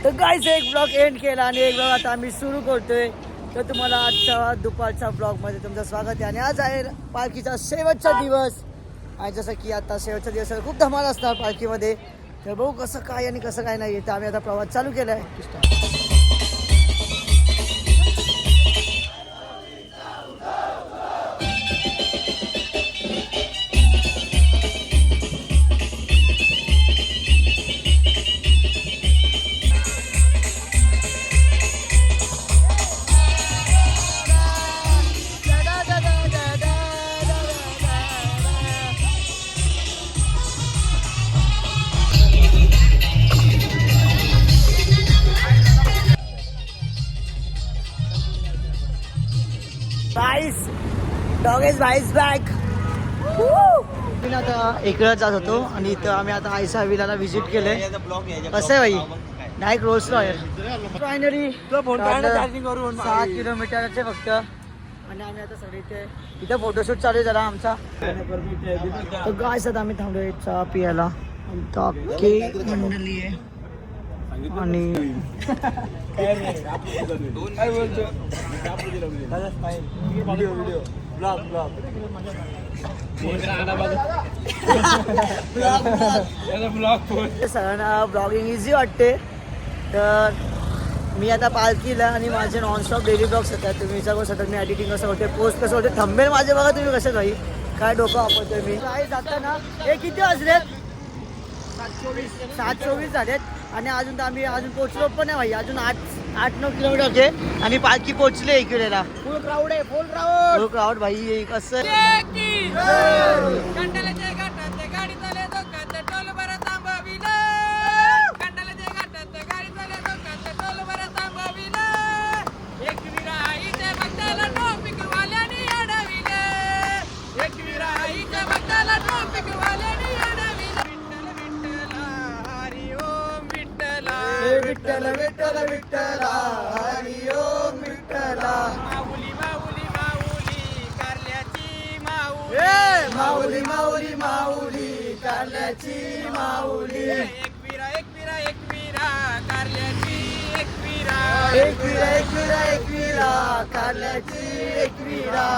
तर गाईज एक blog end केला आणि एक ब्लॉग आता आम्ही सुरू करतोय. तर तुम्हाला आजच्या दुपारच्या ब्लॉगमध्ये तुमचं स्वागत आहे. आणि आज आहे पालखीचा शेवटचा दिवस आणि जसं की आता शेवटचा दिवस खूप धमाल असणार पालखीमध्ये. तर बघू कसं काय आणि कसं काय नाही. तर आम्ही आता प्रवास चालू केला आहे. Dog is wise back. मी आता इकडे जात होतो आणि इथं आम्ही आता आयसा विलाला व्हिजिट केलंय. कसं आहे भाई डायरेक्ट रोल्स रॉयल फायनली 6 किलोमीटरचे फक्त. आणि आम्ही आता सगळे इथं फोटोशूट चालू आहे जरा आमचा. तर गायस आता आम्ही थांबलोय चहा पियाला. मंडळी आहे आणि सगळ्यांना ब्लॉगिंग इझी वाटते. तर मी आता पालखीला आणि माझे नॉनस्टॉप डेली ब्लॉग्स येतात. तुम्ही विचार करू शकता मी एडिटिंग कसं होते, पोस्ट कसं होते, थंबनेल माझे बघा तुम्ही कसं भाई काय डोकं वापरतोय मी. काय जाताना हे किती वाजलेत 7:24 झालेत आणि अजून तर आम्ही अजून पोहोचलो पण नाही भाई. अजून 8-9 किलोमीटरचे आणि पालखी पोहोचले इकडेला. फुल क्राऊड आहे, फुल क्राऊड भाई. कसं विठ्ठल विठ्ठल विठ्ठल हरी ओम विठ्ठल. माऊली माऊली माऊली कारल्याची माऊली, माऊली माऊली माऊली कारल्याची माऊली. एकविरा एकविरा एकविरा कारल्याची एकविरा, एकविरा एकविरा एकविरा कारल्याची एकविरा.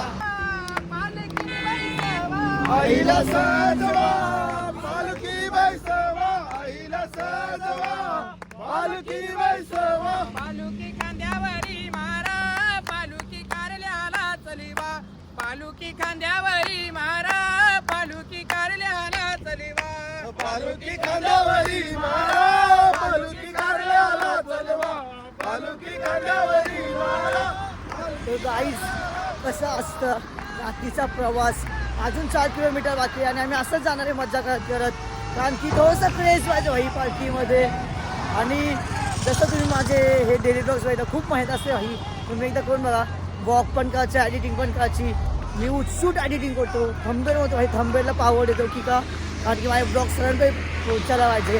आईला सजवा पालखी बैसवा, आईला सजवा पालखी बैसवा. पालुकी खांद्यावरी मारा, पालुकी कारल्याला चलिवा, पालुकी खांद्यावरी मारा, पालुकी कारल्याला चलिवा, पालुकी खांद्यावरी मारा, पालुकी कारल्याला चलिवा, पालुकी खांद्यावरी मारा. तो गाईस कसं असतं रात्रीचा प्रवास. अजून 4 किलोमीटर बाकी आणि आम्ही असंच जाणार आहे मज्जा करत करत. कारण की थोडंसं क्रेज पाहिजे भाई पालखीमध्ये. आणि जसं तुम्ही माझे हे डेली ब्लॉग्स बघितलं खूप माहीत असते भाई. तुम्ही एकदा करून बघा. वॉक पण करायची, एडिटिंग पण करायची. मी उत्सुक एडिटिंग करतो. थंबनेल होतो भाई, थंबनेलला पावर देतो की का, कारण की माझे ब्लॉग सगळ्यांकडे पोहोचायला पाहिजे.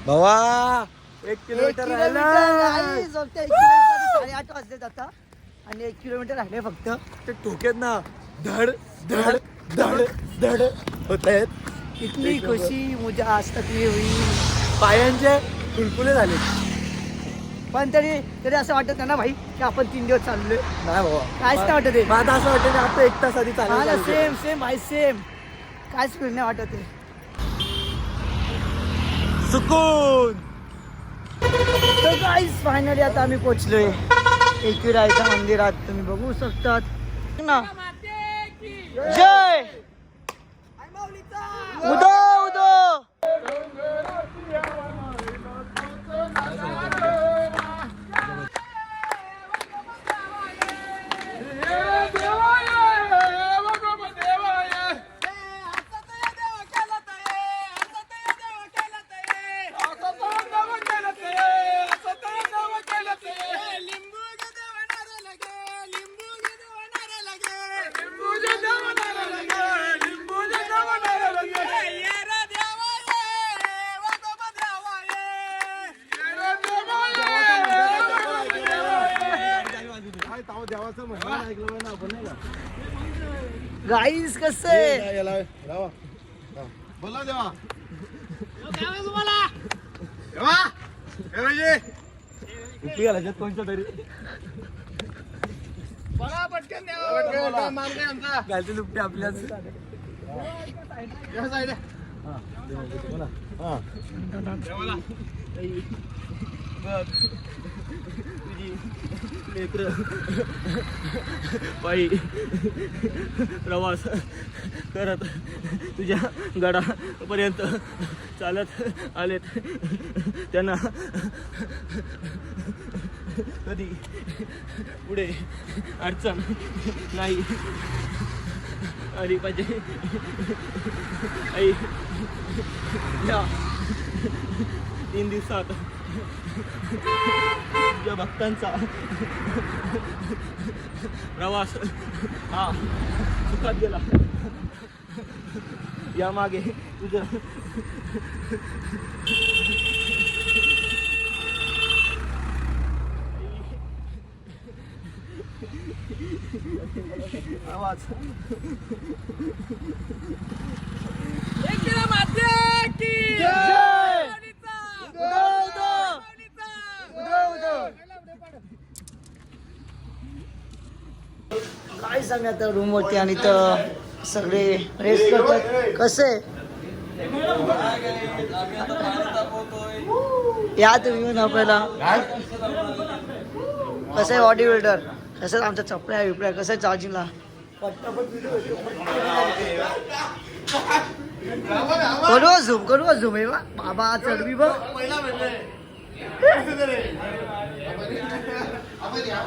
भावा 1 किलोमीटर 8:30 वाजलेत आता आणि 1 किलोमीटर राहिले फक्त. ते टोक्यात ना धड धड धड धड होत आहेत. इतनी खुशी मुझे आज तक नाही हुई. पायांचे फुलफुले झाले. पण तरी असं वाटत नाही ना भाई की आपण 3 दिवस चाललोय. नाही बाबा काहीच नाही वाटत आहे. मला असं वाटतं आता 1 तास आधी चालू. सेम सेम भाई सेम. काहीच फील नाही वाटत आहे. सुकून. तर गाईस फायनली आता आम्ही पोहोचलोय एकविराच्या मंदिरात. तुम्ही बघू शकतात ना. जय उदो उदो. गाईस कसं आहे बोला देवा उपी घालायच्यात कोणत्या तरी घालतील उपटी आपल्याच तुझी नेत्र पायी प्रवास करत तुझ्या गडापर्यंत चालत आलेत. त्यांना कधी पुढे अडचण नाही आली पाहिजे. आई या 3 दिवसात तुझ्या भक्तांचा प्रवास हा सुखात गेला. यामागे तुझं आवाज काय सांगा आता रूम वरती आणि तर सगळे रेस्ट करतात. कसे या तुम्ही म्हणा पहिला कसं आहे बॉडी बिल्डर, कसं आमच्या चपड्या विपड्या कसं आहे चार्जिंगला करू झूम आहे बाबा चढवी बघ.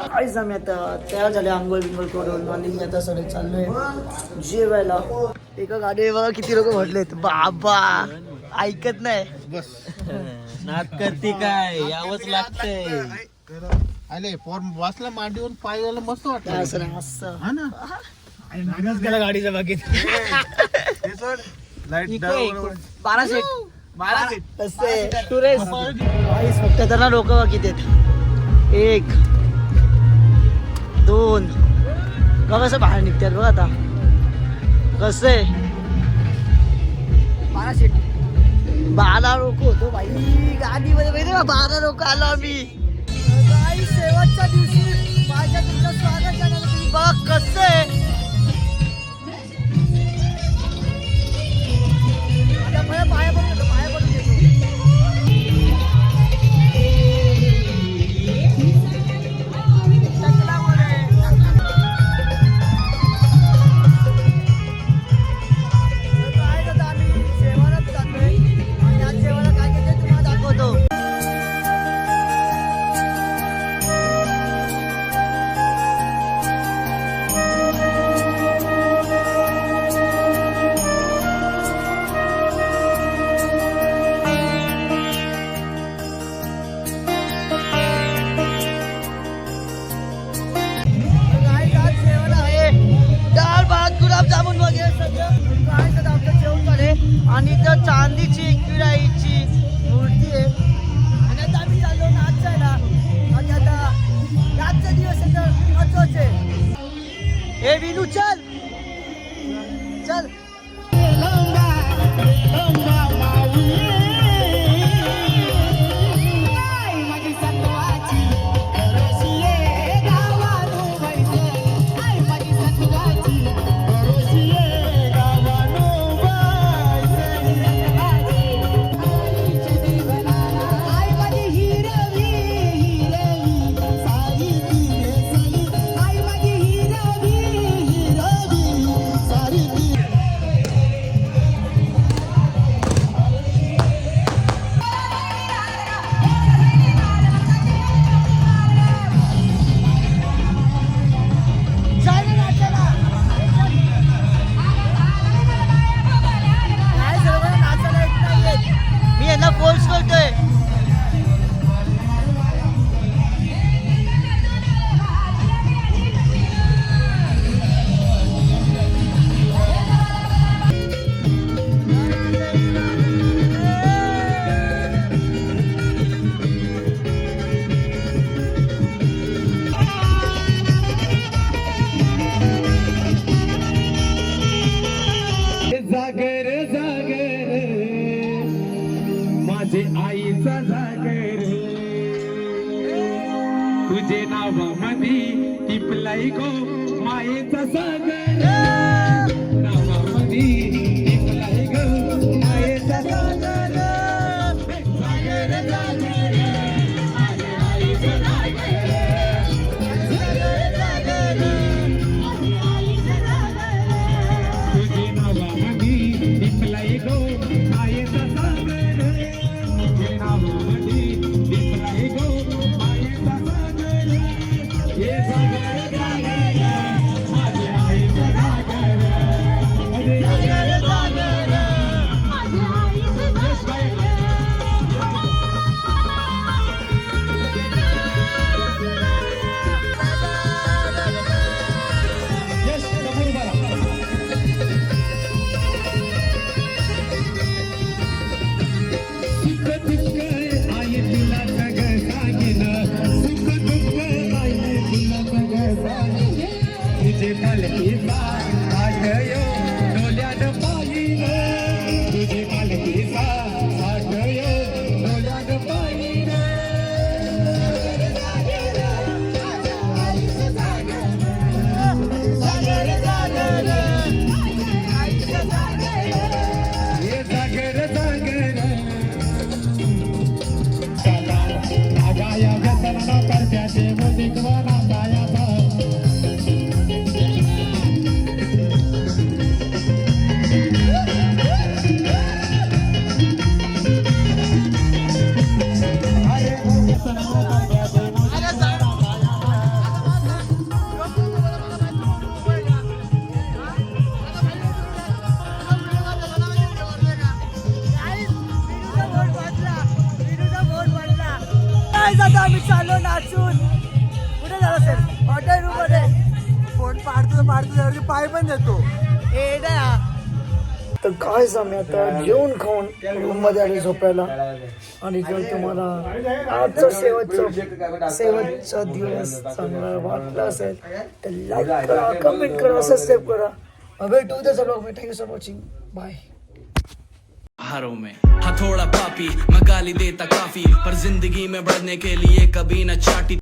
काहीच आम्ही आता तयार झाले आंघोळ बिंघोळ करून आणि मी आता सगळे चाललोय जेवायला. एका गाडीवर बघा किती लोक म्हटलेत बाबा ऐकत नाही बस नाद करते काय यावंच लागतंय. आले फॉर्म वाचला मांडीवर पायला मस्त वाटतं असं नाही असं हा ना. मागच गेला गाडीच्या बागेत. फक्त त्यांना लोक किती आहेत 1 2 का कसं बाहेर निघतात बघ आता कसं आहे 12 लोक होतो बाई गाडीमध्ये माहिती 12 लोक आलो आम्ही. शेवटच्या दिवशी माझ्या तुमचं स्वागत करणार तुम्ही बघ कसं आहे. पाया पडून येतो. गुलाबजामुन वगैरे सगळं काय तर आपलं जेवण झाले आणि तर चांदीची किराईची मूर्ती आहे. आणि आता आम्ही चाललो नाचायला आणि आता रातचा दिवस आहे तर महत्वाचे. हे विनू चल चल फोर्स करतोय. जागर जागर माझे आईचा जागर तुझे नावामधी टिपलाई गो मायेचा सागर नावामधी टिपलाई गो मायेचा सागर सागर सागर माझ्या आईचं सागर सागर तुझे नावामधी टिपलाई गो मायेचा सागर तुझे नावामधी टिपलाई गो मायेचा सागर हे सागर सागर माझ्या आईचं सागर अरे सागर सागर माझ्या आईचं सागर यस समोर बघा सुख दुःख आई तुला सगळं सांगेन सुख दुःख आई तुला सगळं सांगेन तुझे पालखीचा आठयो डोल्यानं पाहिन तुझे पालखीचा आठयो डोल्यानं पाहिन सागर सागर हे सागर सागर आगाया व्यसना करत्याचे मुदिक वनातायाचा आता आम्ही चाललो नाचून. कुठे झालं सर? हॉटेल रूम मध्ये. फोन पाडतो पाय पण देतो. तर काय आम्ही आता जेवण खाऊन रूम मध्ये आले झोपायला. आणि जर तुम्हाला आजचा शेवटचा दिवस चांगला वाटला असेल तर लाईक करा, कमेंट करा, सबस्क्राईब करा. भेटू उद्याचा ब्लॉग में. Thank you for watching. बाय. हारों में हथौड़ा पापी मैं गाली देता काफी पर जिंदगी में बढ़ने के लिए कभी न चाटी